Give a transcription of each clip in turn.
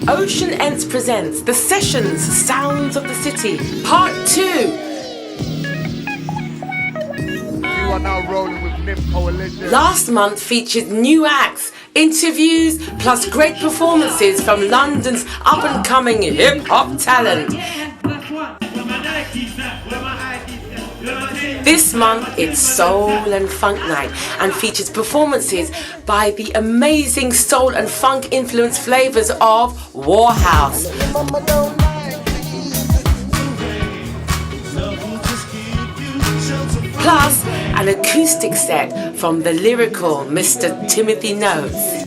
Ocean Ents presents The Sessions, Sounds of the City, Part 2. You are now rolling with MIP Coalition. Last month featured new acts, interviews, plus great performances from London's up-and-coming hip-hop talent. This month it's Soul and Funk Night and features performances by the amazing soul and funk influenced flavours of Warhouse. Plus an acoustic set from the lyrical Mr. Timothy Notes.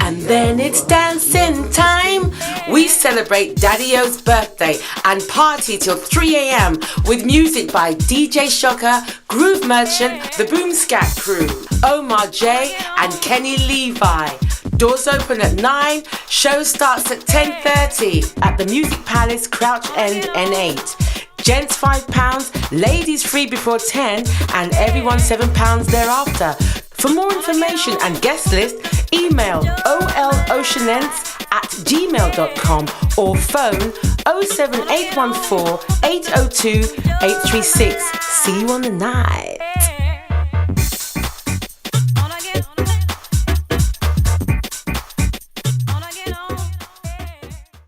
And then it's dancing time. We celebrate Daddy-O's birthday and party till 3 a.m. with music by DJ Shocker, Groove Merchant, the Boom Scat Crew, Omar J and Kenny Levi. Doors open at 9, show starts at 10:30 at the Music Palace, Crouch End, N8. Gents £5, ladies free before 10 and everyone £7 thereafter. For more information and guest list, email oloceanents@gmail.com or phone 07814 802 836. See you on the night.